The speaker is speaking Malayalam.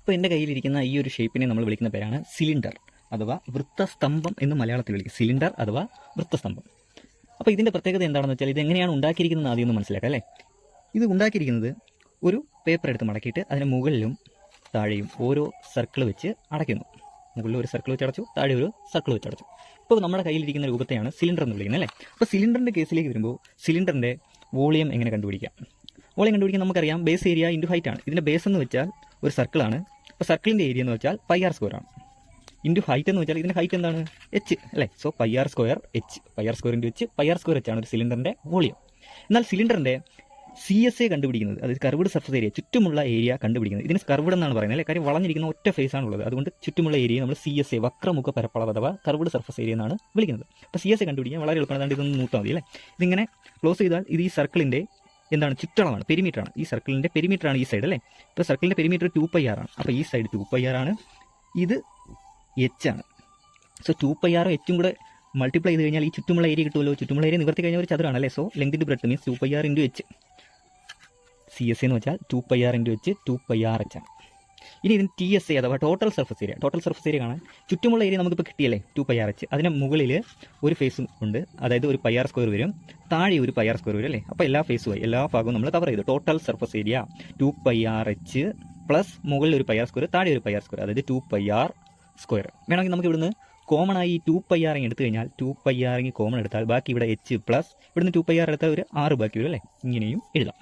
അപ്പോൾ എൻ്റെ കയ്യിലിരിക്കുന്ന ഈ ഒരു ഷേപ്പിനെ നമ്മൾ വിളിക്കുന്ന പേരാണ് സിലിണ്ടർ അഥവാ വൃത്തസ്തംഭം എന്ന് മലയാളത്തിൽ വിളിക്കും. സിലിണ്ടർ അഥവാ വൃത്തസ്തംഭം. അപ്പോൾ ഇതിൻ്റെ പ്രത്യേകത എന്താണെന്ന് വെച്ചാൽ ഇത് എങ്ങനെയാണ് ഉണ്ടാക്കിയിരിക്കുന്നത് ആദ്യം ഒന്ന് മനസ്സിലാക്കാം അല്ലേ. ഇത് ഉണ്ടാക്കിയിരിക്കുന്നത് ഒരു പേപ്പർ എടുത്ത് മടക്കിയിട്ട് അതിന് മുകളിലും താഴെയും ഓരോ സർക്കിൾ വെച്ച് അടയ്ക്കുന്നു. മുകളിൽ ഒരു സർക്കിൾ വെച്ച് അടച്ചു, താഴെ ഒരു സർക്കിൾ വെച്ച് അടച്ചു. ഇപ്പോൾ നമ്മുടെ കയ്യിലിരിക്കുന്ന രൂപത്തെയാണ് സിലിണ്ടർ എന്ന് വിളിക്കുന്നത് അല്ലേ. അപ്പോൾ സിലിണ്ടറിൻ്റെ കേസിലേക്ക് വരുമ്പോൾ സിലിണ്ടറിൻ്റെ വോളിയം എങ്ങനെ കണ്ടുപിടിക്കാം? വോളിയം കണ്ടുപിടിക്കാൻ നമുക്കറിയാം ബേസ് ഏരിയ ഇൻറ്റു ഹൈറ്റ് ആണ്. ഇതിൻ്റെ ബേസ് എന്ന് വെച്ചാൽ ഒരു സർക്കിളാണ്. അപ്പോൾ സർക്കിളിൻ്റെ ഏരിയ എന്ന് വെച്ചാൽ πr² ആണ്. ഇൻറ്റു ഹൈറ്റ് എന്ന് വെച്ചാൽ ഇതിൻ്റെ ഹൈറ്റ് എന്താണ്? h അല്ലേ. So πr² h, πr² into h, πr² h ആണ് ഒരു സിലിണ്ടറിൻ്റെ വോളിയം. എന്നാൽ സിലിണ്ടറിൻ്റെ CSA കണ്ടുപിടിക്കുന്നത്, അതായത് കർവ്ഡ് സർഫസ് ഏരിയ, ചുറ്റുമുള്ള ഏരിയ കണ്ടുപിടിക്കുന്നത്. ഇതിന് കർവ്ഡ് എന്നാണ് പറയുന്നത് അല്ലേ. കാര്യം വളഞ്ഞിരിക്കുന്ന ഒറ്റ ഫേസ് ആണുള്ളത്. അതുകൊണ്ട് ചുറ്റുമുള്ള ഏരിയ നമ്മൾ CSA വക്രമുഖ പരപ്പളവ് അഥവാ കർവ്ഡ് സർഫസ് ഏരിയ എന്നാണ് വിളിക്കുന്നത്. അപ്പോൾ CSA കണ്ടുപിടിക്കാൻ വളരെ എളുപ്പമാണ്. ഇതൊന്ന് നോട്ടാൽ മതി അല്ലേ. ഇതിങ്ങനെ ക്ലോസ് ചെയ്താൽ ഇത് ഈ സർക്കിളിൻ്റെ എന്താണ്? ചുറ്റളവാണ്, പെരിമീറ്ററാണ്. ഈ സർക്കിളിൻ്റെ പെരിമീറ്ററാണ് ഈ സൈഡ് അല്ലേ. ഇപ്പോൾ സർക്കിളിൻ്റെ പെരിമീറ്റർ 2πr ആണ്. അപ്പോൾ ഈ സൈഡ് 2πr ആണ്, ഇത് h ആണ്. സോ 2πr h കൂടെ മൾട്ടിപ്ലൈ ചെയ്ത് കഴിഞ്ഞാൽ ഈ ചുറ്റുമുള്ള ഏരിയ കിട്ടുമല്ലോ. ചുറ്റുമുള്ള ഏരിയ നിവർത്തി കഴിഞ്ഞാൽ ഒരു ചതുരാണ് അല്ലേ. So length into breadth means 2πr into h. CSA എന്ന് വെച്ചാൽ 2πr ഇൻറ്റു h, 2πrh ആണ്. ഇനി ഇതിന് TSA അഥവാ total surface area. Total surface area കാണാൻ ചുറ്റുമുള്ള ഏരിയ നമുക്കിപ്പോൾ കിട്ടിയല്ലേ 2πrh. അതിന് മുകളിൽ ഒരു ഫേസും ഉണ്ട്, അതായത് ഒരു πr² വരും, താഴെ ഒരു πr² വരും അല്ലേ. അപ്പോൾ എല്ലാ ഫേസുമായി എല്ലാ ഭാഗവും നമ്മൾ കവർ ചെയ്തു. Total surface area 2πrh plus മുകളിൽ ഒരു πr², താഴെ ഒരു πr², അതായത് 2πr². വേണമെങ്കിൽ നമുക്ക് ഇവിടുന്ന് കോമൺ ആയി 2πr എടുത്തു കഴിഞ്ഞാൽ 2πr കോമൺ എടുത്താൽ ബാക്കി ഇവിടെ h പ്ലസ് ഇവിടുന്ന് 2πr എടുത്താൽ ഒരു 6 ബാക്കി വരും അല്ലേ. ഇങ്ങനെയും എഴുതാം.